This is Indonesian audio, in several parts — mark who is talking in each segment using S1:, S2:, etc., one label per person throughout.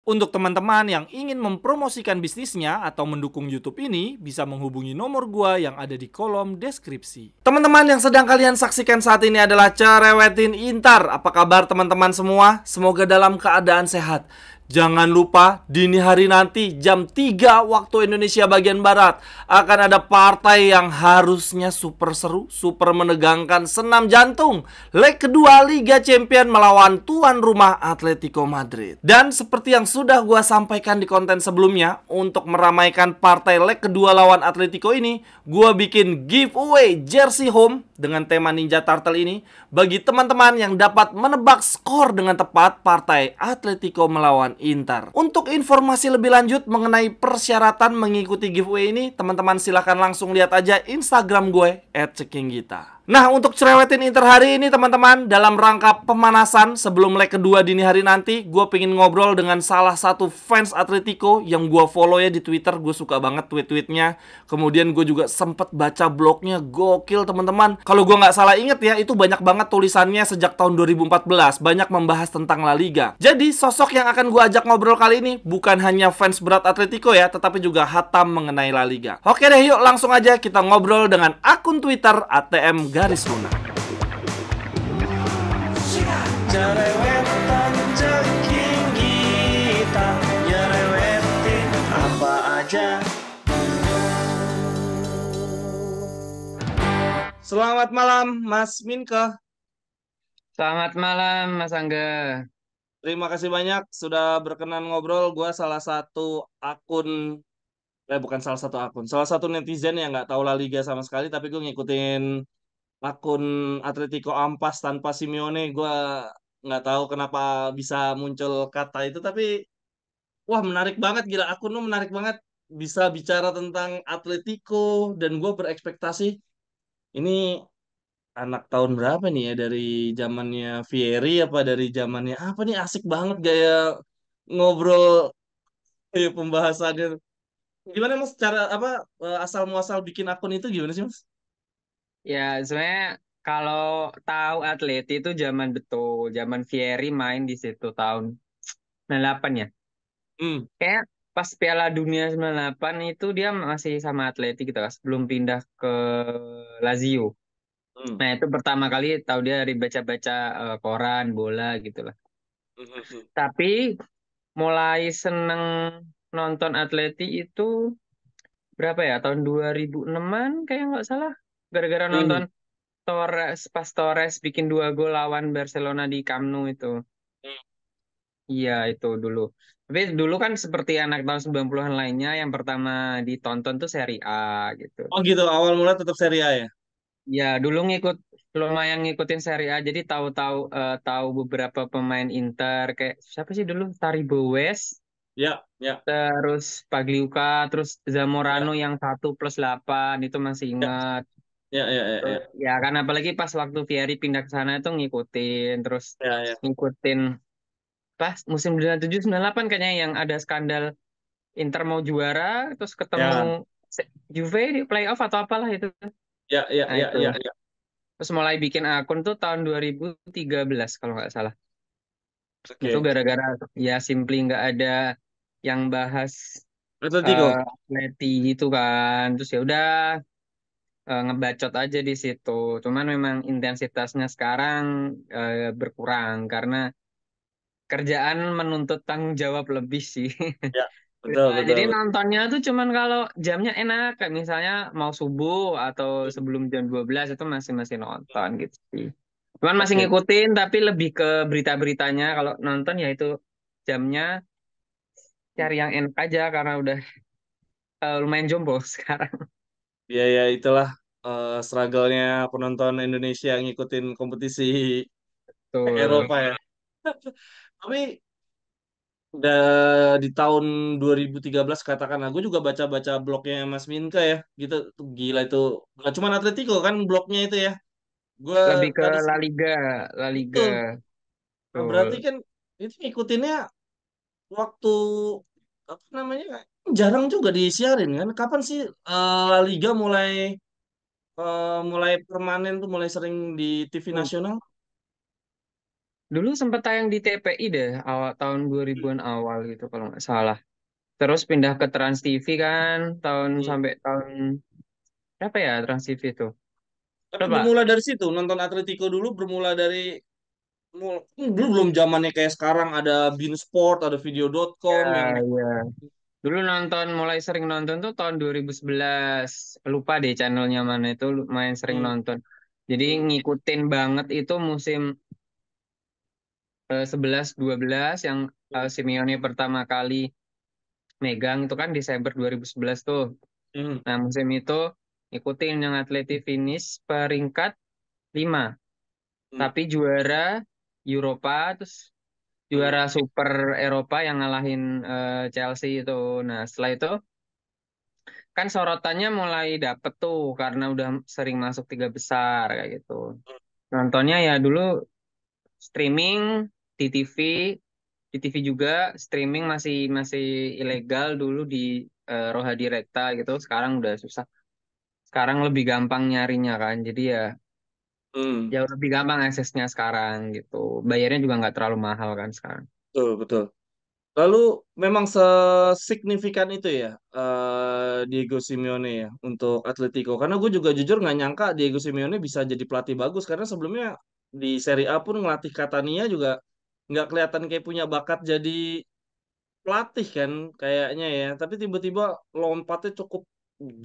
S1: Untuk teman-teman yang ingin mempromosikan bisnisnya atau mendukung YouTube ini, bisa menghubungi nomor gua yang ada di kolom deskripsi. Teman-teman yang sedang kalian saksikan saat ini adalah Cerewetin Intar. Apa kabar teman-teman semua? Semoga dalam keadaan sehat. Jangan lupa dini hari nanti jam 3 waktu Indonesia bagian Barat akan ada partai yang harusnya super seru, super menegangkan, senam jantung. Leg kedua Liga Champion melawan tuan rumah Atletico Madrid. Dan seperti yang sudah gua sampaikan di konten sebelumnya, untuk meramaikan partai leg kedua lawan Atletico ini, gua bikin giveaway jersey home dengan tema Ninja Turtle ini bagi teman-teman yang dapat menebak skor dengan tepat partai Atletico melawan Inter. Untuk informasi lebih lanjut mengenai persyaratan mengikuti giveaway ini, teman-teman silahkan langsung lihat aja Instagram gue @cekinggita. Nah, untuk cerewetin Inter hari ini teman-teman, dalam rangka pemanasan sebelum leg kedua dini hari nanti, gue pengen ngobrol dengan salah satu fans Atletico yang gue follow ya di Twitter. Gue suka banget tweet-tweetnya. Kemudian gue juga sempet baca blognya, gokil teman-teman. Kalau gue nggak salah inget ya, itu banyak banget tulisannya sejak tahun 2014, banyak membahas tentang La Liga. Jadi sosok yang akan gue ajak ngobrol kali ini bukan hanya fans berat Atletico ya, tetapi juga hatam mengenai La Liga. Oke deh, yuk langsung aja kita ngobrol dengan akun Twitter ATM garis lunak. Cerewetan ceking kita, nyerewetin apa aja. Selamat malam Mas Minke.
S2: Selamat malam, Mas Angga.
S1: Terima kasih banyak sudah berkenan ngobrol. Gua salah satu akun, bukan salah satu akun, salah satu netizen yang nggak tahu La Liga sama sekali, tapi gue ngikutin akun Atletico Ampas tanpa Simeone. Gue nggak tahu kenapa bisa muncul kata itu, tapi wah menarik banget, gila akun lu menarik banget, bisa bicara tentang Atletico. Dan gue berekspektasi ini anak tahun berapa nih ya, dari zamannya Vieri apa dari zamannya apa nih, asik banget gaya ngobrol, pembahasannya. Gimana Mas cara apa, asal muasal bikin akun itu gimana sih Mas?
S2: Ya, sebenarnya kalau tahu atlet itu zaman betul, zaman Vieri main di situ tahun 98 ya.
S1: Hmm.
S2: Kayak pas Piala Dunia 98 itu dia masih sama Atleti gitu kan, sebelum pindah ke Lazio.
S1: Hmm.
S2: Nah, itu pertama kali tahu dia dari baca-baca koran, bola gitu lah.
S1: Hmm. Hmm.
S2: Tapi mulai seneng nonton Atleti itu berapa ya? Tahun 2006-an kayak nggak salah. Gara-gara
S1: Hmm.
S2: nonton Torres, pas Torres bikin 2 gol lawan Barcelona di Camp Nou itu.
S1: Hmm.
S2: Iya, itu dulu. Tapi dulu kan seperti anak tahun 90-an lainnya, yang pertama ditonton tuh Serie A gitu.
S1: Oh gitu, awal mula tetap Serie A ya?
S2: Ya, dulu lumayan ngikutin Serie A, jadi tahu beberapa pemain Inter kayak siapa sih dulu? Taribo West,
S1: Ya, ya,
S2: terus Pagliuca, terus Zamorano
S1: ya,
S2: yang 1+8 itu masih
S1: ya,
S2: ingat.
S1: ya, ya, ya,
S2: Terus,
S1: ya,
S2: ya kan apalagi pas waktu Vieri pindah ke sana itu ngikutin, terus
S1: ya, ya.
S2: ngikutin pas musim 97-98 kayaknya yang ada skandal Inter mau juara terus ketemu
S1: Ya,
S2: Juve di playoff atau apalah itu.
S1: ya, ya,
S2: Nah
S1: ya,
S2: itu.
S1: ya, ya.
S2: Terus mulai bikin akun tuh tahun 2013 kalau nggak salah. Itu
S1: Oke.
S2: gara-gara ya simply nggak ada yang bahas
S1: Atletico.
S2: Atleti gitu kan. Terus ya udah ngebacot aja di situ. Cuman memang intensitasnya sekarang berkurang karena kerjaan menuntut tanggung jawab lebih sih.
S1: Ya, betul,
S2: Jadi
S1: betul, betul.
S2: nontonnya tuh cuman kalau jamnya enak, kayak misalnya mau subuh atau sebelum jam 12 itu masih masih nonton gitu sih. Cuman masih
S1: Oke.
S2: ngikutin tapi lebih ke berita-beritanya. Kalau nonton ya itu jamnya cari yang enak aja karena udah lumayan jombo sekarang.
S1: Ya, ya, itulah struggle-nya penonton Indonesia ngikutin kompetisi
S2: Tuh.
S1: Eropa ya. Tapi udah di tahun 2013 katakan, aku juga baca-baca blognya Mas Minka ya. Gitu tuh gila itu. Gak cuma Atletico kan blognya itu ya. Gue
S2: Lebih ke
S1: tadi
S2: La Liga, La Liga.
S1: betul. Nah, berarti
S2: Tuh.
S1: kan itu ngikutinnya waktu apa namanya, jarang juga disiarin kan. Kapan sih La Liga mulai mulai permanen tuh, mulai sering di TV
S2: Tuh.
S1: nasional?
S2: Dulu sempat tayang di TPI deh, awal tahun 2000-an awal gitu kalau nggak salah. Terus pindah ke Trans TV kan,
S1: Hmm.
S2: sampai tahun berapa ya Trans TV itu?
S1: Tapi
S2: Coba.
S1: bermula dari situ, nonton Atletico dulu bermula dari dulu belum zamannya kayak sekarang ada Bein Sport, ada
S2: Ya,
S1: video.com yang
S2: ya. Dulu mulai sering nonton tuh tahun 2011. Lupa deh channelnya mana itu, lumayan sering
S1: hmm,
S2: nonton. Jadi
S1: hmm,
S2: ngikutin banget itu musim 11 12 yang
S1: hmm,
S2: Simeone pertama kali megang itu kan Desember 2011 tuh.
S1: hmm,
S2: Nah, musim itu ikutin yang Atleti finish peringkat 5,
S1: hmm.
S2: tapi juara Eropa, terus
S1: Hmm.
S2: juara Super Eropa yang ngalahin Chelsea itu. Nah, setelah itu kan sorotannya mulai dapet tuh karena udah sering masuk 3 besar kayak gitu. Nontonnya ya dulu streaming di TV, di TV juga streaming masih masih ilegal dulu di Roha Direkta gitu. Sekarang udah susah. Sekarang lebih gampang nyarinya kan. Jadi ya
S1: Hmm.
S2: jauh lebih gampang aksesnya sekarang gitu. Bayarnya juga nggak terlalu mahal kan sekarang.
S1: Betul, betul. Lalu memang sesignifikan itu ya Diego Simeone ya untuk Atletico. Karena gue juga jujur nggak nyangka Diego Simeone bisa jadi pelatih bagus karena sebelumnya di Serie A pun ngelatih Catania juga nggak kelihatan kayak punya bakat jadi pelatih kan kayaknya ya. Tapi tiba-tiba lompatnya cukup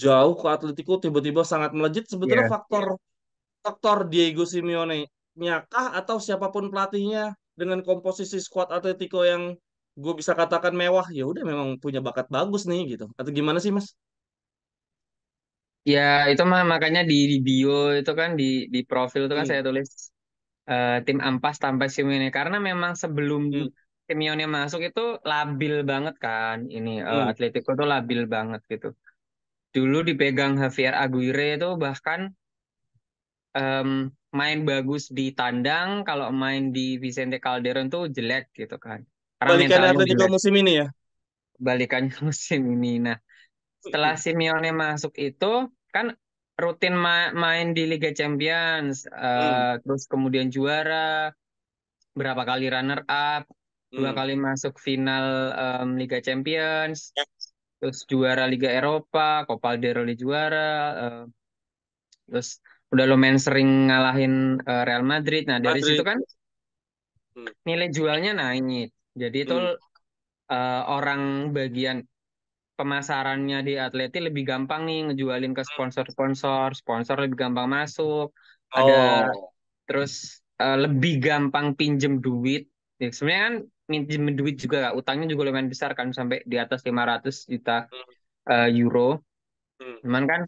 S1: jauh ke Atletico, tiba-tiba sangat melejit. Sebetulnya
S2: Iya.
S1: faktor faktor Diego Simeone nyakah atau siapapun pelatihnya dengan komposisi skuad Atletico yang gue bisa katakan mewah, ya udah memang punya bakat bagus nih gitu. Atau gimana sih Mas?
S2: Ya itu mah makanya di bio itu kan di profil itu kan
S1: Hmm,
S2: saya tulis tim ampas tanpa Simeone karena memang sebelum
S1: hmm,
S2: Simeone masuk itu labil banget kan ini
S1: hmm.
S2: Atletico tuh labil banget gitu. Dulu dipegang Javier Aguirre itu bahkan em, main bagus di tandang, kalau main di Vicente Calderon tuh jelek gitu kan. Karena
S1: Balikannya
S2: mentalnya
S1: Atletico
S2: jelek.
S1: musim ini ya.
S2: Balikannya musim ini. Nah, setelah Simeone masuk itu kan rutin main di Liga Champions,
S1: Hmm,
S2: terus kemudian juara, berapa kali runner up, 2 kali
S1: hmm.
S2: masuk final Liga Champions, terus juara Liga Eropa, Copa del Rey juara, eh, terus udah lumayan sering ngalahin Real Madrid. Nah, dari situ
S1: Madrid.
S2: kan
S1: Hmm,
S2: nilai jualnya naik. Jadi itu
S1: hmm.
S2: orang bagian pemasarannya di Atleti lebih gampang nih ngejualin ke sponsor-sponsor, sponsor lebih gampang masuk, ada
S1: Oh.
S2: terus lebih gampang pinjem duit. Ya, sebenarnya kan pinjem duit juga utangnya juga lumayan besar kan sampai di atas 500 juta
S1: Hmm,
S2: euro.
S1: hmm.
S2: Cuman kan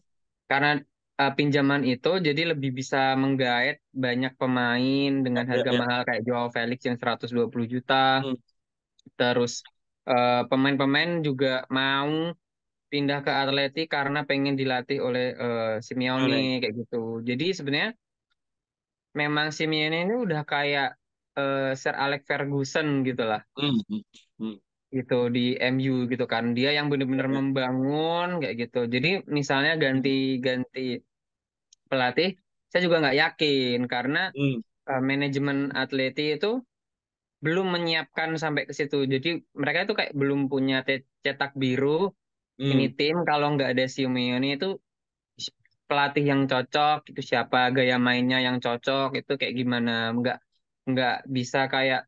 S2: karena pinjaman itu jadi lebih bisa menggait banyak pemain dengan
S1: Ya,
S2: harga
S1: ya.
S2: mahal kayak Joao Felix yang 120 juta.
S1: Hmm,
S2: Terus pemain-pemain juga mau pindah ke Atleti karena pengen dilatih oleh Simeone
S1: Simeone.
S2: kayak gitu. Jadi sebenarnya memang Simeone ini udah kayak Sir Alex Ferguson gitu lah,
S1: Hmm, hmm, hmm.
S2: gitu di MU gitu kan. Dia yang
S1: Ya,
S2: bener-bener
S1: ya.
S2: membangun kayak gitu. Jadi misalnya
S1: Hmm,
S2: ganti-ganti pelatih, saya juga nggak yakin karena
S1: hmm,
S2: manajemen Atleti itu belum menyiapkan sampai ke situ. Jadi mereka itu kayak belum punya cetak biru. Ini
S1: hmm.
S2: tim kalau nggak ada Simeone itu pelatih yang cocok itu siapa, gaya mainnya yang cocok itu kayak gimana, nggak bisa kayak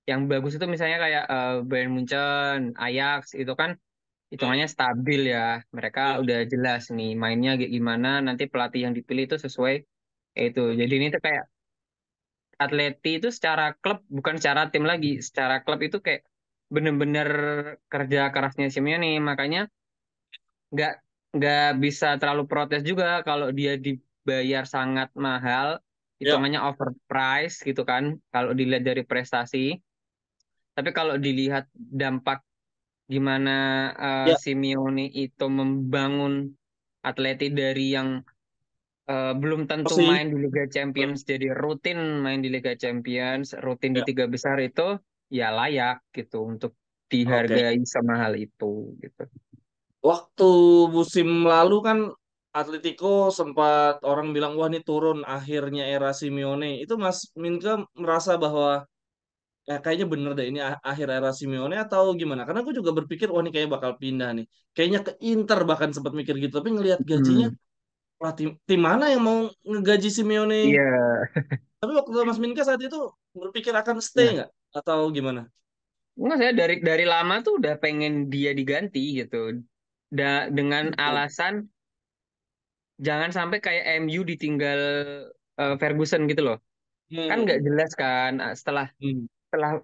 S2: yang bagus itu misalnya kayak Bayern Munchen, Ajax itu kan
S1: Hmm,
S2: hitungannya stabil ya, mereka
S1: hmm.
S2: udah jelas nih mainnya kayak gimana, nanti pelatih yang dipilih itu sesuai itu. Jadi ini tuh kayak Atleti itu secara klub bukan secara tim lagi, secara klub itu kayak bener-bener kerja kerasnya Simeone, makanya nggak nggak bisa terlalu protes juga kalau dia dibayar sangat mahal,
S1: Ya,
S2: hitungannya overprice gitu kan, kalau dilihat dari prestasi. Tapi kalau dilihat dampak gimana
S1: ya.
S2: Simeone itu membangun Atleti dari yang belum tentu
S1: Masih.
S2: main di Liga
S1: Hmm,
S2: Champions jadi rutin main di Liga Champions, rutin di
S1: ya.
S2: 3 besar itu ya layak gitu untuk
S1: Oke.
S2: dihargai semahal itu gitu.
S1: Waktu musim lalu kan Atletico sempat orang bilang wah ini turun akhirnya era Simeone. Itu Mas Minka merasa bahwa kayaknya bener deh ini akhir era Simeone atau gimana? Karena aku juga berpikir wah ini kayaknya bakal pindah nih. Kayaknya ke Inter bahkan sempat mikir gitu. Tapi ngelihat gajinya,
S2: Hmm.
S1: wah tim mana yang mau ngegaji Simeone?
S2: Iya.
S1: Tapi waktu Mas Minka saat itu berpikir akan stay
S2: Nah,
S1: nggak? Atau gimana?
S2: enggak, saya dari lama tuh udah pengen dia diganti gitu. Dengan
S1: Hmm.
S2: alasan jangan sampai kayak MU ditinggal Ferguson gitu loh. Kan nggak
S1: Hmm.
S2: jelas kan setelah
S1: Hmm.
S2: setelah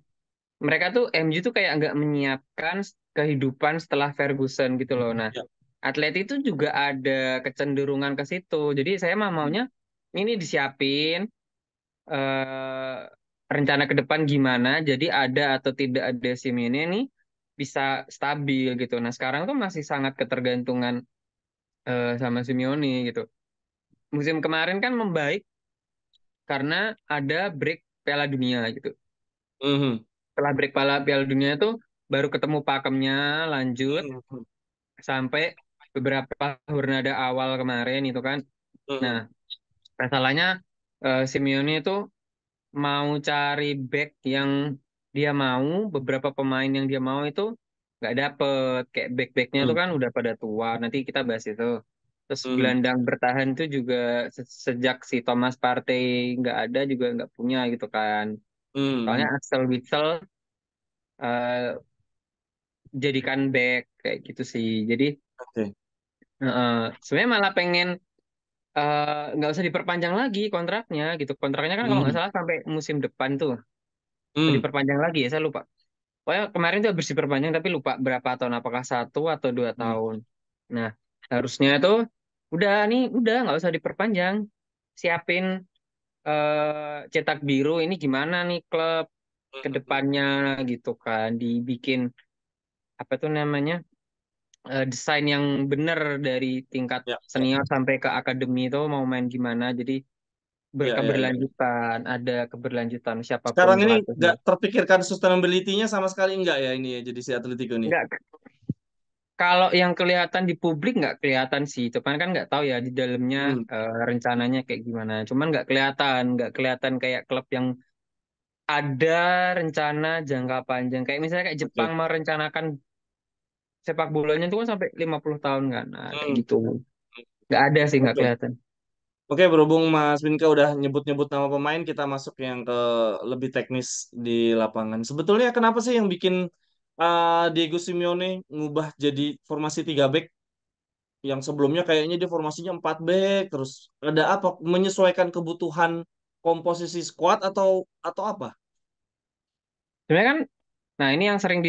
S2: mereka tuh MU tuh kayak nggak menyiapkan kehidupan setelah Ferguson gitu loh. Nah,
S1: Ya.
S2: Atleti itu juga ada kecenderungan ke situ. Jadi saya mah
S1: Hmm.
S2: maunya ini disiapin eh, rencana ke depan gimana. Jadi ada atau tidak ada Simeone ini bisa stabil gitu. Nah, sekarang tuh masih sangat ketergantungan sama Simeone gitu. Musim kemarin kan membaik karena ada break Piala Dunia gitu.
S1: Hmm.
S2: Setelah break Piala Dunia itu baru ketemu pakemnya lanjut
S1: Hmm.
S2: sampai beberapa Hurnada awal kemarin itu kan. Nah,
S1: Hmm.
S2: masalahnya Simeone itu mau cari back yang dia mau, beberapa pemain yang dia mau itu nggak dapet. Kayak back-backnya itu
S1: Hmm.
S2: kan udah pada tua. Nanti kita bahas itu. Terus
S1: Hmm.
S2: gelandang bertahan itu juga sejak si Thomas Partey nggak ada juga nggak punya gitu kan. Soalnya
S1: Hmm.
S2: Axel Witsel eh, jadikan back kayak gitu sih. Jadi
S1: Oke.
S2: sebenarnya malah pengen nggak usah diperpanjang lagi kontraknya gitu. Kontraknya kan kalau nggak
S1: Hmm.
S2: salah sampai musim depan tuh. Atau
S1: Hmm.
S2: diperpanjang lagi ya, saya lupa. Pokoknya kemarin tuh habis diperpanjang tapi lupa berapa tahun, apakah 1 atau 2 tahun. Nah, harusnya tuh udah nih, udah nggak usah diperpanjang. Siapin cetak biru ini gimana nih klub ke
S1: Hmm.
S2: depannya gitu kan. Dibikin apa tuh namanya? Desain yang bener dari tingkat
S1: Ya, ya,
S2: senior sampai ke akademi itu mau main gimana. Jadi
S1: ya, ya, ya.
S2: berkeberlanjutan, ada keberlanjutan siapapun
S1: Sekarang ini
S2: pelatihnya.
S1: nggak terpikirkan sustainability-nya sama sekali nggak ya ini ya jadi si Atletico ini.
S2: Enggak, kalau yang kelihatan di publik nggak kelihatan sih, cuman kan nggak tahu ya di dalamnya
S1: Hmm.
S2: rencananya kayak gimana. Cuman nggak kelihatan kayak klub yang ada rencana jangka panjang. Kayak misalnya kayak Jepang
S1: Oke.
S2: merencanakan sepak bolanya itu kan sampai 50 tahun kan. Nah, kayak
S1: Hmm.
S2: gitu. Nggak ada sih, nggak
S1: Oke.
S2: kelihatan.
S1: Oke, berhubung Mas Winka udah nyebut-nyebut nama pemain, kita masuk yang ke lebih teknis di lapangan. Sebetulnya kenapa sih yang bikin Diego Simeone ngubah jadi formasi 3 back yang sebelumnya kayaknya dia formasinya 4 back terus ada apa? Menyesuaikan kebutuhan komposisi squad atau apa?
S2: Sebenarnya kan, nah ini yang sering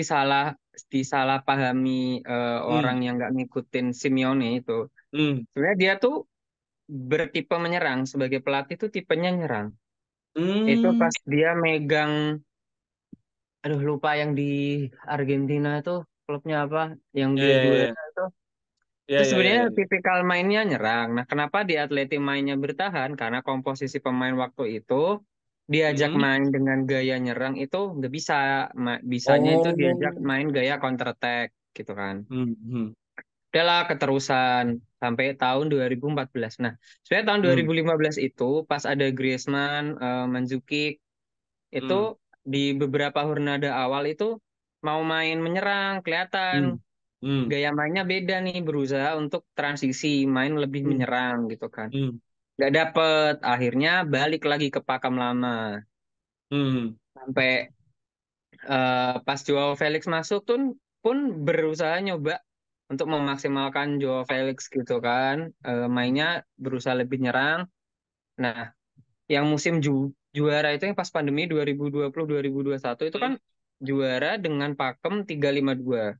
S2: disalahpahami
S1: Hmm.
S2: orang yang nggak ngikutin Simeone itu.
S1: Hmm.
S2: Sebenarnya dia tuh bertipe menyerang, sebagai pelatih tuh tipenya nyerang. Itu
S1: Hmm.
S2: pas dia megang, aduh lupa yang di Argentina itu klubnya apa, yang
S1: Ya,
S2: dia
S1: ya, ya,
S2: juara
S1: ya.
S2: itu.
S1: Ya,
S2: Itu
S1: ya, ya,
S2: sebenarnya
S1: ya.
S2: tipikal mainnya nyerang. Nah, kenapa di Atleti mainnya bertahan? Karena komposisi pemain waktu itu diajak
S1: Hmm.
S2: main dengan gaya nyerang itu nggak bisa. Bisanya itu diajak
S1: Oh.
S2: main gaya counter attack gitu kan.
S1: Hmm. Hmm.
S2: Udahlah keterusan sampai tahun 2014. Nah, sebenarnya tahun
S1: Hmm.
S2: 2015 itu pas ada Griezmann, Mandzukic, itu
S1: Hmm.
S2: di beberapa hurnada awal itu mau main menyerang, kelihatan
S1: Hmm. Hmm.
S2: gaya mainnya beda nih, berusaha untuk transisi main lebih
S1: Hmm.
S2: menyerang gitu kan.
S1: Hmm.
S2: Nggak dapet, akhirnya balik lagi ke pakem lama.
S1: Hmm.
S2: Sampai pas Joao Felix masuk tuh pun berusaha nyoba untuk memaksimalkan Joao Felix gitu kan. Mainnya berusaha lebih nyerang. Nah, yang musim juara itu yang pas pandemi 2020-2021 itu
S1: Hmm.
S2: kan juara dengan pakem 3-5-2.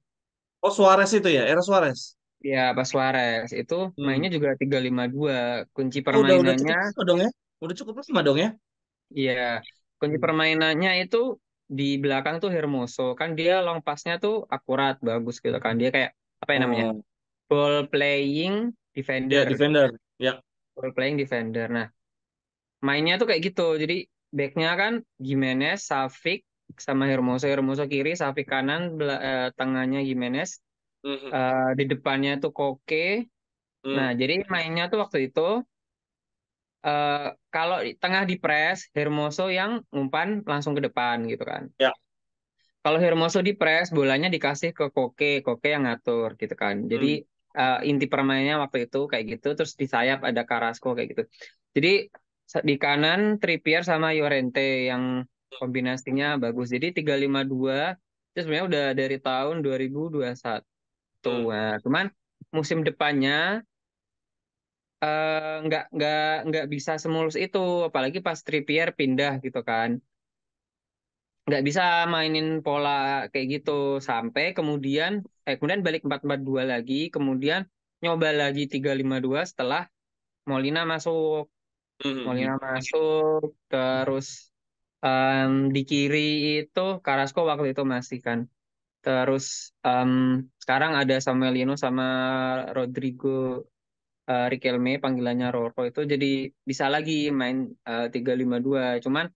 S1: Oh, Suarez itu ya, era Suarez.
S2: Ya, pas Suarez itu
S1: Hmm.
S2: mainnya juga 3-5-2. Kunci
S1: Oh, udah
S2: permainannya,
S1: cukup lama dong ya. Udah cukup lama dong ya.
S2: ya, kunci
S1: Hmm.
S2: permainannya itu di belakang tuh Hermoso. Kan dia long pass-nya tuh akurat, bagus gitu kan. Dia kayak, apa ya namanya?
S1: Oh,
S2: Ball playing
S1: ya
S2: defender.
S1: defender. Ya.
S2: Ball playing defender. Nah, mainnya tuh kayak gitu. Jadi, backnya kan Gimenez, Savic, sama Hermoso. Hermoso kiri, Savic kanan, tengahnya Gimenez.
S1: Mhm.
S2: Di depannya tuh Koke, Nah,
S1: Hmm.
S2: jadi mainnya tuh waktu itu eh, kalau di tengah di press, Hermoso yang ngumpan langsung ke depan gitu kan.
S1: Ya.
S2: Kalau Hermoso di press, bolanya dikasih ke Koke, Koke yang ngatur gitu kan. Jadi
S1: Hmm.
S2: inti permainannya waktu itu kayak gitu, terus di sayap ada Carrasco kayak gitu. Jadi di kanan Trippier sama Llorente yang kombinasinya bagus. Jadi 3-5-2 itu sebenarnya udah dari tahun 2021.
S1: Hmm.
S2: Nah, cuman musim depannya nggak bisa semulus itu, apalagi pas Trippier pindah gitu kan. Nggak bisa mainin pola kayak gitu sampai kemudian balik 4-4-2 lagi, kemudian nyoba lagi 3-5-2 setelah Molina masuk.
S1: Hmm.
S2: Molina
S1: Hmm.
S2: masuk terus di kiri itu Carrasco waktu itu masih kan. Terus em, sekarang ada Samuelino sama Rodrigo Riquelme panggilannya Roro itu jadi bisa lagi main 3-5-2. Cuman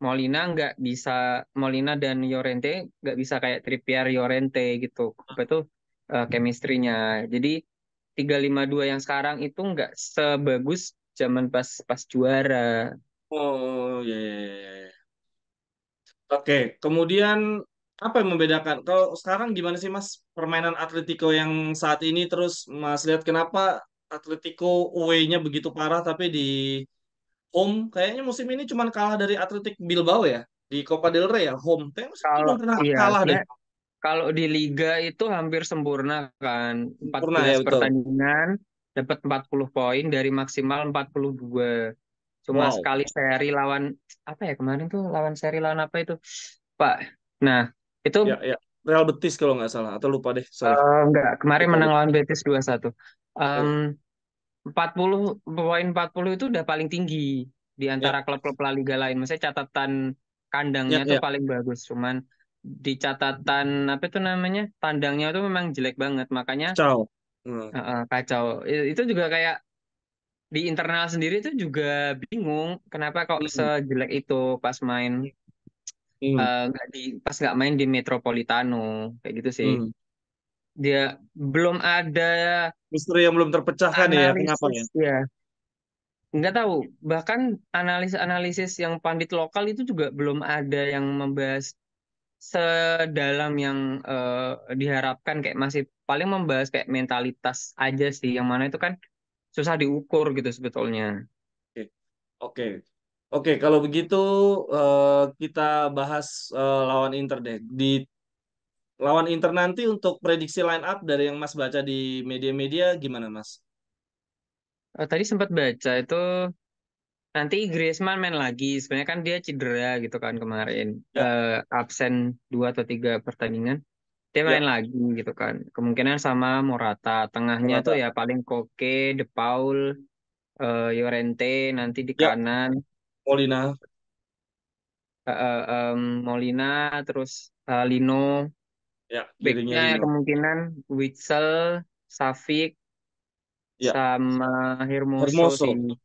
S2: Molina nggak bisa, Molina dan Llorente nggak bisa kayak Trippier Llorente gitu. Apa itu chemistry-nya. Jadi 3-5-2 yang sekarang itu nggak sebagus zaman pas pas juara.
S1: Oh, ya, ya, ya, ya. Oke, kemudian apa yang membedakan? Kalau sekarang gimana sih Mas permainan Atletico yang saat ini terus Mas lihat kenapa Atletico away-nya begitu parah tapi di home kayaknya musim ini cuma kalah dari Athletic Bilbao ya di Copa del Rey ya home. Kayaknya musim ini
S2: Kalau
S1: belum pernah
S2: iya
S1: kalah deh.
S2: sebenarnya kalau di liga itu hampir sempurna kan. empat
S1: Sempurna
S2: belas
S1: ya betul.
S2: pertandingan dapat 40 poin dari maksimal 42. Cuma
S1: Wow.
S2: sekali seri lawan apa ya kemarin tuh lawan seri lawan apa itu? Pak. Nah, itu
S1: Ya, ya. Real Betis kalau nggak salah atau lupa deh, sorry.
S2: enggak, kemarin
S1: Lupa
S2: menang
S1: deh.
S2: lawan Betis 2-1.
S1: Hmm.
S2: 40 poin 40 itu udah paling tinggi di
S1: Ya,
S2: antara klub-klub La Liga lain. Maksudnya catatan kandangnya
S1: ya,
S2: tuh
S1: ya.
S2: paling bagus. Cuman di catatan apa itu namanya? Tandangnya tuh memang jelek banget. Makanya
S1: Ciao. Hmm.
S2: kacau. Itu juga kayak di internal sendiri tuh juga bingung kenapa kok
S1: Hmm.
S2: sejelek itu pas main
S1: Hmm.
S2: pas nggak main di Metropolitano kayak gitu sih.
S1: Hmm.
S2: Dia belum ada
S1: Misteri yang belum terpecahkan ya, kenapa
S2: analisis
S1: ya?
S2: ya. Nggak tahu, bahkan analisis-analisis yang pandit lokal itu juga belum ada yang membahas sedalam yang diharapkan, kayak masih paling membahas kayak mentalitas aja sih, yang mana itu kan susah diukur gitu sebetulnya.
S1: Oke, oke, oke. Kalau begitu kita bahas lawan Inter deh. Di lawan Inter nanti untuk prediksi line up dari yang Mas baca di media-media gimana Mas?
S2: Tadi sempat baca itu nanti Griezmann main lagi, sebenarnya kan dia cedera gitu kan kemarin.
S1: Ya,
S2: Absen 2 atau 3 pertandingan. Dia
S1: ya,
S2: main lagi gitu kan. Kemungkinan sama Morata. Tengahnya tuh
S1: Morata.
S2: ya paling Koke, De Paul, Llorente nanti di
S1: Ya,
S2: kanan,
S1: Molina.
S2: Molina, terus Lino,
S1: Ya, kirinya
S2: backnya
S1: Lino.
S2: kemungkinan Witsel, Savic,
S1: Ya,
S2: sama Hermoso sih.
S1: Hermoso.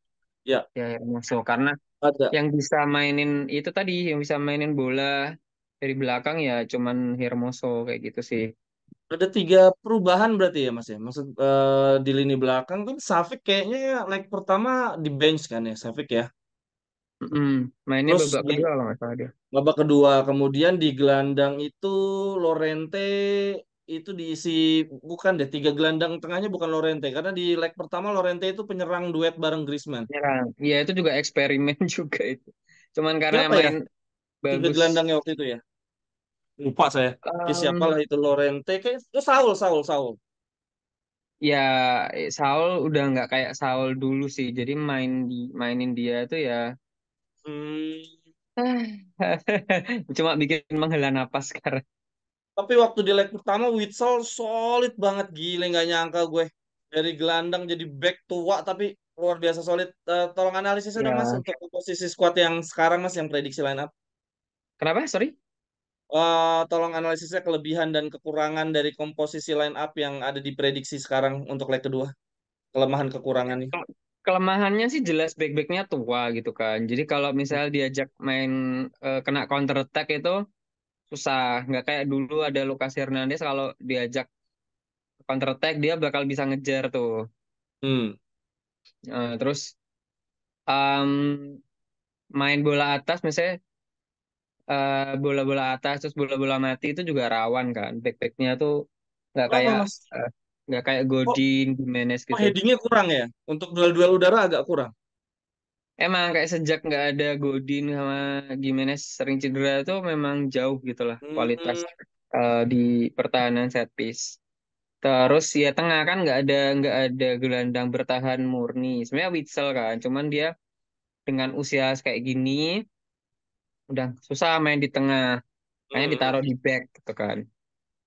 S1: Ya,
S2: Ya Hermoso karena
S1: ada.
S2: yang bisa mainin itu tadi, yang bisa mainin bola dari belakang ya cuman Hermoso kayak gitu sih.
S1: Ada tiga perubahan berarti ya Mas ya. Maksud di lini belakang kan Safik kayaknya leg pertama di bench kan ya Safik ya.
S2: Mm-mm. Mainnya
S1: Terus
S2: babak
S1: di
S2: kedua kalau nggak salah dia.
S1: babak kedua kemudian di gelandang itu Lorente itu diisi bukan deh tiga gelandang tengahnya bukan Lorente karena di leg pertama Lorente itu penyerang duet bareng Griezmann.
S2: Nyerang. Ya itu juga eksperimen juga itu. Cuman karena
S1: Siapa ya
S2: main
S1: tiga
S2: bagus.
S1: gelandangnya waktu itu ya? Lupa saya. Siapa lah
S2: Em,
S1: itu Lorente kayak itu Saul Saul Saul.
S2: Ya, Saul udah nggak kayak Saul dulu sih. Jadi mainin dia itu ya
S1: Hmm.
S2: cuma bikin menghela napas sekarang.
S1: Tapi waktu di leg pertama Witsel solid banget gile nggak nyangka gue dari gelandang jadi back tua tapi luar biasa solid. Tolong analisisnya dong Mas
S2: Ya,
S1: untuk posisi squad yang sekarang Mas yang prediksi line up.
S2: kenapa? Sorry.
S1: Tolong analisisnya kelebihan dan kekurangan dari komposisi line up yang ada di prediksi sekarang untuk leg kedua. Kelemahan kekurangannya.
S2: Kelemahannya sih jelas back-backnya tua gitu kan. Jadi kalau misalnya diajak main kena counter attack itu susah. Nggak kayak dulu ada Lucas Hernandez kalau diajak counter attack dia bakal bisa ngejar tuh.
S1: Hmm.
S2: Terus em, main bola atas misalnya bola-bola atas terus bola-bola mati itu juga rawan kan. Back-backnya tuh nggak
S1: Kenapa
S2: kayak
S1: Mas?
S2: eh, nggak kayak
S1: Kok,
S2: Godin, Gimenez
S1: kok
S2: gitu.
S1: headingnya kurang ya? Untuk duel-duel udara agak kurang.
S2: Emang kayak sejak nggak ada Godin sama Gimenez sering cedera tuh memang jauh gitu lah kualitas
S1: Hmm.
S2: di pertahanan set piece. Terus ya tengah kan nggak ada gelandang bertahan murni. Sebenarnya Witsel kan, cuman dia dengan usia kayak gini udah susah main di tengah. Kayaknya
S1: Hmm.
S2: ditaruh di back gitu kan.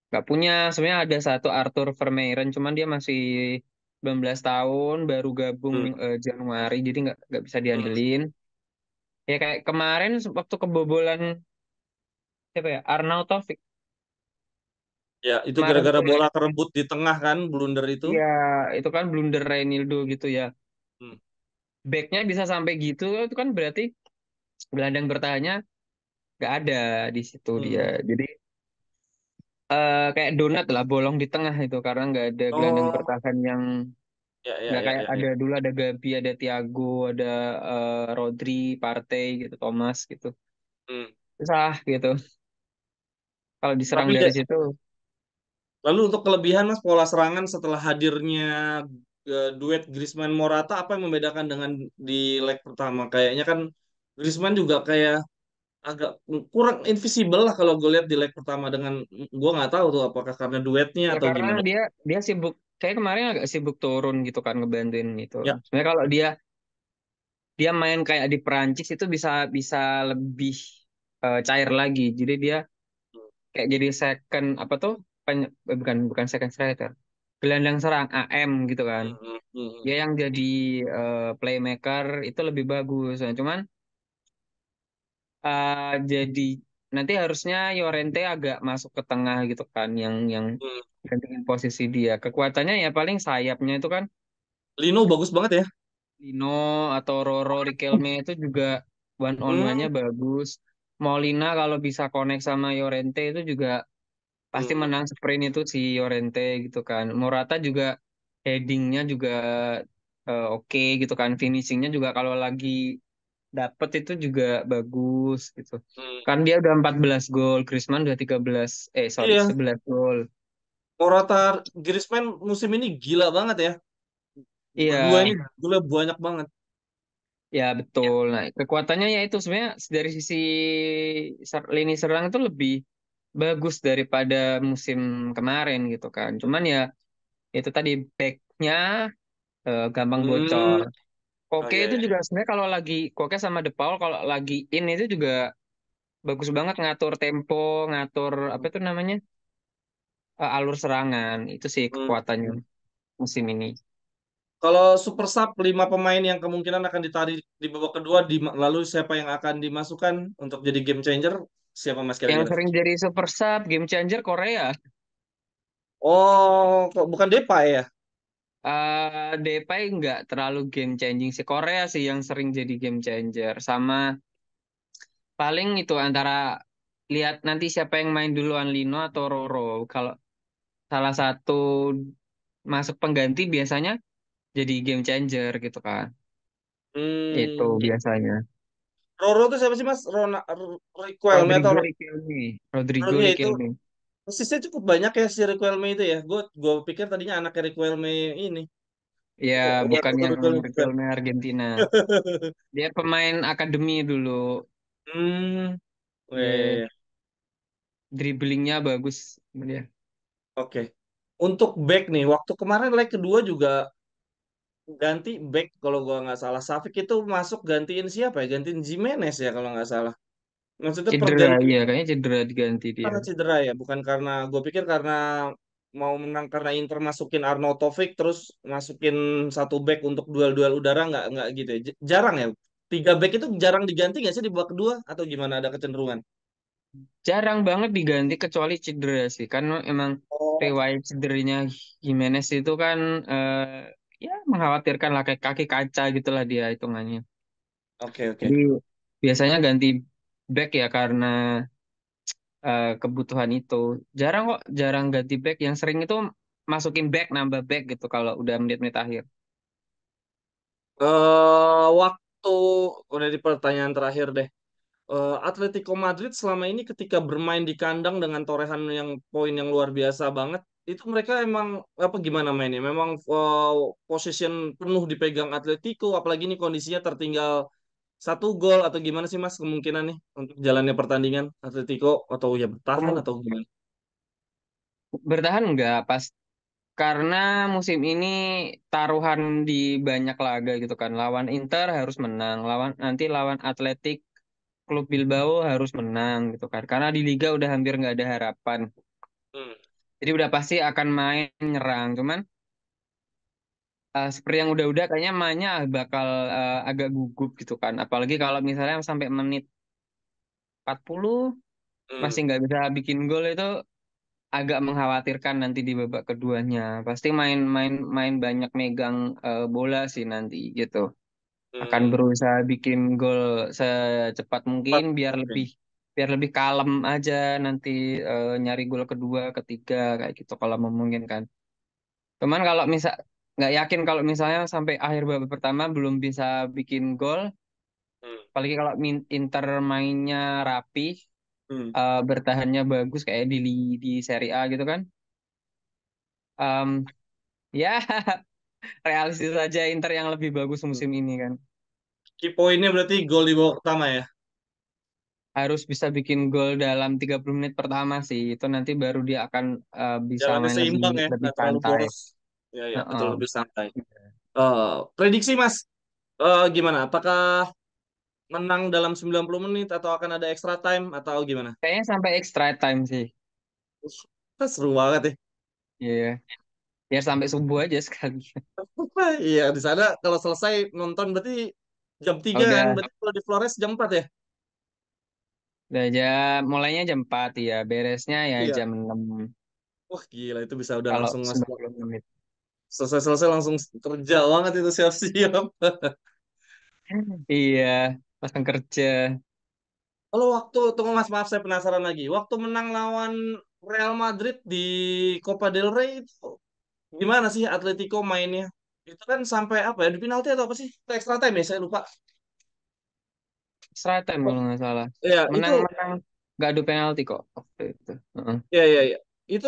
S2: Nggak punya sebenarnya ada satu Arthur Vermeeren, cuman dia masih 19 tahun, baru gabung
S1: Hmm.
S2: Januari, jadi nggak bisa
S1: Hmm.
S2: diandelin. Ya kayak kemarin waktu kebobolan siapa ya Arnaud Taufik
S1: Ya, itu
S2: kemarin
S1: gara-gara
S2: tuh
S1: bola kerebut di tengah kan, blunder itu.
S2: ya itu kan blunder Reinildo gitu ya.
S1: Hmm.
S2: Backnya bisa sampai gitu itu kan berarti gelandang bertahannya nggak ada di situ dia.
S1: Hmm.
S2: Jadi kayak donat lah bolong di tengah itu karena nggak ada gelandang
S1: Oh,
S2: bertahan yang
S1: ya, ya,
S2: nggak
S1: ya,
S2: kayak
S1: ya, ya.
S2: ada dulu ada Gabi, ada Thiago, ada Rodri, Partey gitu, Thomas gitu.
S1: Hmm.
S2: Susah gitu. Kalau diserang
S1: Tapi
S2: dari
S1: ya,
S2: situ
S1: lalu untuk kelebihan Mas pola serangan setelah hadirnya duet Griezmann Morata apa yang membedakan dengan di leg pertama? Kayaknya kan Griezmann juga kayak agak kurang invisible lah kalau gue lihat di leg pertama dengan gue nggak tahu tuh apakah karena duetnya
S2: ya
S1: atau
S2: karena
S1: gimana.
S2: dia sibuk kayak kemarin agak sibuk turun gitu kan ngebantuin itu.
S1: Ya.
S2: Sebenarnya kalau dia dia main kayak di Perancis itu bisa bisa lebih cair lagi. Jadi dia kayak jadi second apa tuh bukan bukan second striker. Gelandang serang AM gitu kan.
S1: Hmm, hmm, hmm, hmm.
S2: Dia yang jadi playmaker itu lebih bagus. Nah, cuman jadi nanti harusnya Llorente agak masuk ke tengah gitu kan yang
S1: Hmm.
S2: gantiin posisi dia. Kekuatannya ya paling sayapnya itu kan
S1: Lino bagus banget ya.
S2: Lino atau Roro Riquelme itu juga one on one-nya
S1: Hmm,
S2: bagus. Molina kalau bisa connect sama Llorente itu juga
S1: hmm,
S2: pasti
S1: hmm,
S2: menang sprint itu si Llorente gitu kan. Morata juga headingnya juga oke gitu kan. Finishingnya juga kalau lagi dapet itu juga bagus gitu.
S1: hmm.
S2: Kan dia udah 14 gol, Griezmann udah 13 sorry
S1: Iya,
S2: 11 gol.
S1: Morata Griezmann musim ini gila banget ya. Berdua
S2: Iya,
S1: ini gila banyak banget.
S2: ya
S1: Ya.
S2: betul. Nah, kekuatannya ya itu sebenarnya dari sisi lini serang itu lebih bagus daripada musim kemarin gitu kan. Cuman ya itu tadi backnya gampang bocor.
S1: Hmm. Oh
S2: Koke
S1: iya,
S2: itu
S1: iya.
S2: juga sebenarnya kalau lagi Koke sama De Paul kalau lagi in itu juga bagus banget ngatur tempo, ngatur apa itu namanya alur serangan. Itu sih
S1: Hmm.
S2: kekuatannya musim ini.
S1: Kalau super sub 5 pemain yang kemungkinan akan ditarik di babak kedua, lalu siapa yang akan dimasukkan untuk jadi game changer? Siapa Mas
S2: Yang
S1: kira-kira?
S2: sering jadi super sub, game changer Korea.
S1: Oh, kok bukan Depay ya?
S2: Depay nggak terlalu game changing sih. Korea sih yang sering jadi game changer. Sama paling itu antara lihat nanti siapa yang main duluan Lino atau Roro. Kalau salah satu masuk pengganti biasanya jadi game changer gitu kan. Itu
S1: Hmm.
S2: biasanya.
S1: Roro itu siapa sih Mas? Riquelme atau
S2: Rodrigo Riquelme. Rodrigo
S1: Rodri itu
S2: Riquelme.
S1: asisnya cukup banyak ya si Riquelme itu ya. Gue pikir tadinya anaknya Riquelme ini.
S2: Ya bukan
S1: Roberto
S2: yang
S1: Riquelme juga.
S2: Riquelme Argentina. Dia pemain akademi dulu.
S1: Hmm. Oh, iya, iya,
S2: Dia
S1: iya.
S2: dribblingnya bagus dia.
S1: Oke. Untuk back nih, waktu kemarin leg kedua juga ganti back kalau gua nggak salah. Safik itu masuk gantiin siapa ya? Gantiin Jimenez ya kalau nggak salah. Maksudnya
S2: Cedera,
S1: perganti
S2: iya kayaknya cedera diganti dia.
S1: karena cedera ya, bukan karena gue pikir karena mau menang karena Inter masukin Arnaud Taufik terus masukin satu back untuk duel-duel udara nggak gitu ya. Jarang ya. Tiga back itu jarang diganti nggak sih di babak kedua atau gimana ada kecenderungan?
S2: Jarang banget diganti kecuali cedera sih. Kan emang
S1: Oh,
S2: riwayat cederanya Jimenez itu kan ya mengkhawatirkan lah kayak kaki kaca gitulah dia hitungannya.
S1: oke,
S2: Jadi
S1: oke.
S2: biasanya ganti back ya karena kebutuhan itu. Jarang kok, jarang ganti back. Yang sering itu masukin back, nambah back gitu kalau udah menit-menit akhir.
S1: Waktu udah di pertanyaan terakhir deh. Atletico Madrid selama ini ketika bermain di kandang dengan torehan yang poin yang luar biasa banget, itu mereka emang apa gimana mainnya? Memang possession penuh dipegang Atletico, apalagi ini kondisinya tertinggal satu gol atau gimana sih Mas kemungkinan nih untuk jalannya pertandingan Atletico atau ya bertahan atau gimana?
S2: Bertahan nggak pas karena musim ini taruhan di banyak laga gitu kan. Lawan Inter harus menang, lawan Atletik Klub Bilbao harus menang gitu kan. Karena di Liga udah hampir nggak ada harapan.
S1: Hmm,
S2: Jadi udah pasti akan main nyerang. Cuman seperti yang udah-udah kayaknya mainnya bakal agak gugup gitu kan. Apalagi kalau misalnya sampai menit 40
S1: hmm,
S2: masih nggak bisa bikin gol itu agak mengkhawatirkan nanti di babak keduanya. Pasti main-main main banyak megang bola sih nanti gitu. Akan
S1: hmm.
S2: berusaha bikin gol secepat mungkin
S1: Cepat. Oke.
S2: biar lebih kalem aja nanti nyari gol kedua, ketiga kayak gitu kalau memungkinkan. Cuman kalau misal nggak yakin kalau misalnya sampai akhir babak pertama belum bisa bikin gol,
S1: Hmm,
S2: apalagi kalau Inter mainnya rapi,
S1: hmm,
S2: bertahannya bagus kayak di Serie A gitu kan. Em, ya realistis saja Inter yang lebih bagus
S1: hmm.
S2: musim ini kan.
S1: Key poinnya berarti gol di babak pertama ya.
S2: Harus bisa bikin gol dalam 30 menit pertama sih. Itu nanti baru dia akan bisa
S1: Jalannya
S2: main lebih
S1: seimbang ya,
S2: lebih
S1: nggak terlalu
S2: santai.
S1: boros. Ya, ya, betul
S2: Heeh.
S1: lebih santai. Prediksi Mas, gimana? Apakah menang dalam 90 menit atau akan ada extra time atau gimana?
S2: Kayaknya sampai extra time sih.
S1: Seru banget ya.
S2: Iya. Biar sampai subuh aja sekali.
S1: Iya, di sana kalau selesai nonton berarti jam 3 kan?
S2: Udah
S1: Berarti kalau di Flores jam 4 ya?
S2: udah jam mulainya jam 4 ya, beresnya ya
S1: Iya.
S2: jam 6
S1: Wah, gila itu bisa udah
S2: kalau
S1: langsung Mas.
S2: 90 menit.
S1: Selesai-selesai langsung kerja banget itu siap-siap.
S2: Iya, langsung kerja.
S1: Kalau waktu, tunggu Mas, maaf saya penasaran lagi. Waktu menang lawan Real Madrid di Copa del Rey itu gimana sih Atletico mainnya? Itu kan sampai apa ya? Di penalti atau apa sih? Atau extra time ya? Saya lupa.
S2: Extra time
S1: Oh,
S2: kalau nggak salah.
S1: ya itu,
S2: Menang-menang nggak adu penalti kok waktu itu. Heeh.
S1: ya ya ya. Itu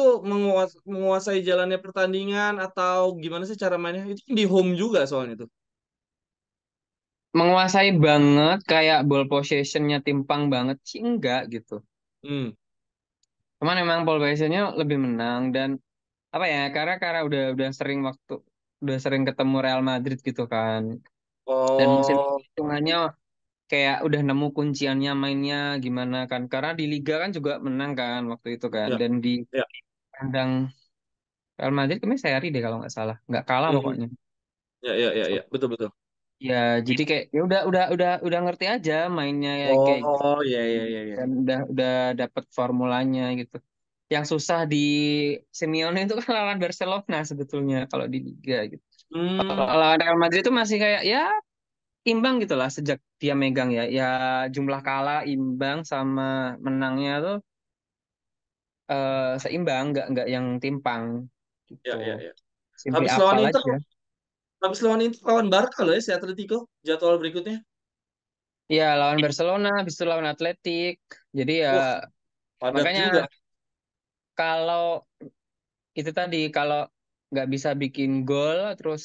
S1: menguasai jalannya pertandingan atau gimana sih cara mainnya? Itu di home juga soalnya itu.
S2: Menguasai banget kayak ball possessionnya timpang banget sih enggak gitu.
S1: Hmm.
S2: Cuman memang ball possessionnya lebih menang dan apa ya karena udah sering ketemu Real Madrid gitu kan. Dan musim ini
S1: Oh,
S2: hitungannya kayak udah nemu kunciannya mainnya gimana kan. Karena di Liga kan juga menang kan waktu itu kan.
S1: ya,
S2: Dan di
S1: ya.
S2: kandang Real Madrid kemarin seri deh kalau nggak salah. Nggak kalah
S1: Hmm.
S2: pokoknya.
S1: Ya, ya, ya, ya. Betul, betul.
S2: Ya, jadi kayak ya udah ngerti aja mainnya ya kayak
S1: Oh, ya, ya, ya, ya.
S2: dan udah dapet formulanya gitu. Yang susah di Simeone itu kan lawan Barcelona sebetulnya kalau di Liga gitu. Kalau
S1: Hmm.
S2: lawan Real Madrid itu masih kayak ya imbang gitu lah sejak dia megang ya. Ya jumlah kalah imbang sama menangnya tuh seimbang, nggak yang timpang gitu.
S1: Ya, ya, ya.
S2: Simply
S1: Habis lawan
S2: apal
S1: Inter,
S2: aja.
S1: lawan Barca loh ya si Atletico jadwal berikutnya.
S2: Ya lawan Barcelona, habis itu lawan Atletik. Jadi ya
S1: Wah, padat
S2: makanya
S1: juga.
S2: kalau itu tadi kalau nggak bisa bikin gol terus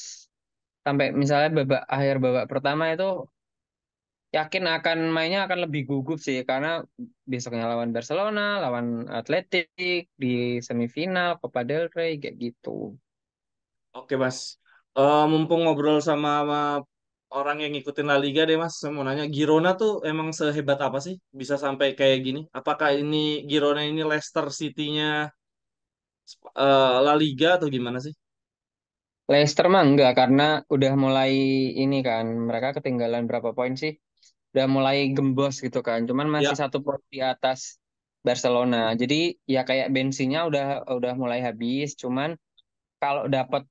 S2: sampai misalnya babak pertama itu yakin akan mainnya akan lebih gugup sih karena besoknya lawan Barcelona, lawan Atletik di semifinal Copa del Rey kayak gitu.
S1: Oke, Mas. Mumpung ngobrol sama orang yang ngikutin La Liga deh, Mas. Saya mau nanya, Girona tuh emang sehebat apa sih? Bisa sampai kayak gini? Apakah ini Girona ini Leicester City-nya La Liga atau gimana sih?
S2: Leicester mah enggak karena udah mulai ini kan mereka ketinggalan berapa poin sih? Udah mulai gembos gitu kan. Cuman masih
S1: Ya,
S2: satu poin di atas Barcelona. Jadi ya kayak bensinnya udah mulai habis. Cuman kalau dapat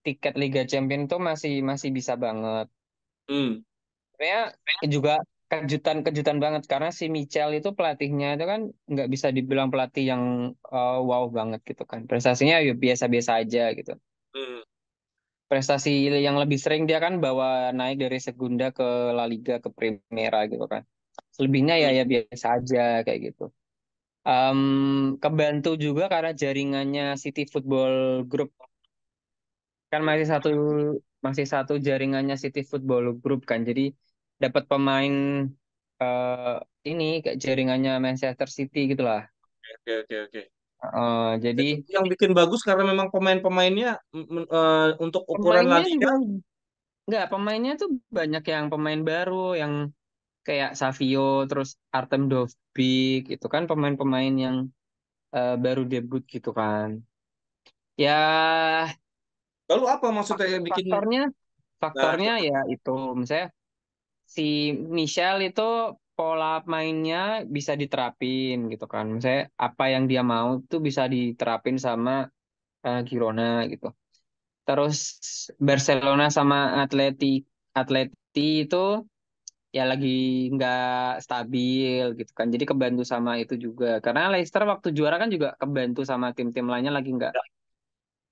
S2: tiket Liga Champions tuh masih masih bisa banget.
S1: hmm,
S2: Sebenarnya juga kejutan banget karena si Michel itu pelatihnya itu kan nggak bisa dibilang pelatih yang wow banget gitu kan. Prestasinya ya biasa-biasa aja gitu.
S1: hmm.
S2: prestasi yang lebih sering dia kan bawa naik dari Segunda ke La Liga ke Primera gitu kan. Selebihnya ya
S1: Hmm.
S2: ya biasa aja kayak gitu. Kebantu juga karena jaringannya City Football Group kan masih satu jaringannya City Football Group kan. Jadi dapat pemain ini kayak jaringannya Manchester City gitulah.
S1: Oke, oke, oke.
S2: Jadi
S1: Itu yang bikin bagus karena memang pemain-pemainnya untuk ukuran La
S2: pemainnya
S1: Liga.
S2: juga nggak pemainnya tuh banyak yang pemain baru yang kayak Savio terus Artem Dovbyk itu kan pemain-pemain yang baru debut gitu kan. Ya
S1: Lalu apa maksudnya yang bikin
S2: faktornya
S1: nah,
S2: faktornya ya itu misalnya si Michel itu pola mainnya bisa diterapin gitu kan. Misalnya apa yang dia mau tuh bisa diterapin sama Girona gitu. Terus Barcelona sama Atleti itu ya lagi nggak stabil gitu kan. Jadi kebantu sama itu juga. Karena Leicester waktu juara kan juga kebantu sama tim-tim lainnya lagi nggak
S1: ya,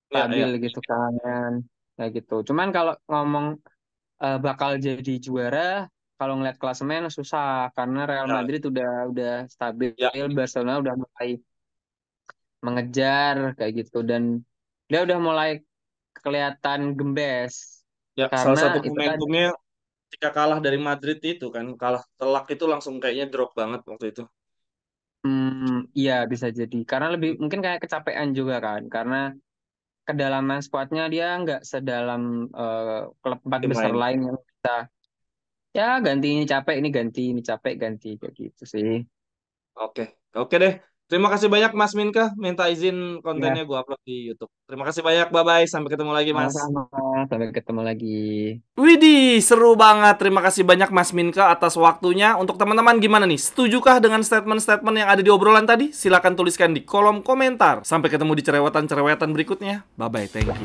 S2: stabil
S1: ya,
S2: gitu kan. Kayak gitu. Cuman kalau ngomong bakal jadi juara, kalau ngeliat klasemen susah karena Real
S1: ya,
S2: Madrid udah stabil,
S1: ya,
S2: Barcelona udah mulai mengejar kayak gitu dan dia udah mulai kelihatan gembes
S1: ya. Salah
S2: karena
S1: satu
S2: itu tadi.
S1: momentumnya ketika kalah dari Madrid itu kan, kalah telak itu langsung kayaknya drop banget waktu itu.
S2: Iya bisa jadi karena lebih
S1: Hmm,
S2: mungkin kayak kecapean juga kan karena kedalaman skuadnya dia nggak sedalam klub empat
S1: tim
S2: besar
S1: lain.
S2: lain yang bisa ya ganti ini capek ini capek ganti kayak gitu sih.
S1: Oke, oke deh. Terima kasih banyak Mas Minka. Minta izin kontennya
S2: Ya,
S1: gue upload di YouTube. Terima kasih banyak. Bye bye. Sampai ketemu lagi Mas.
S2: sama-sama. Sampai ketemu lagi.
S1: Widih, seru banget. Terima kasih banyak Mas Minka atas waktunya. Untuk teman-teman gimana nih? Setujukah dengan statement-statement yang ada di obrolan tadi? Silahkan tuliskan di kolom komentar. Sampai ketemu di cerewetan-cerewetan berikutnya. Bye-bye, thank you.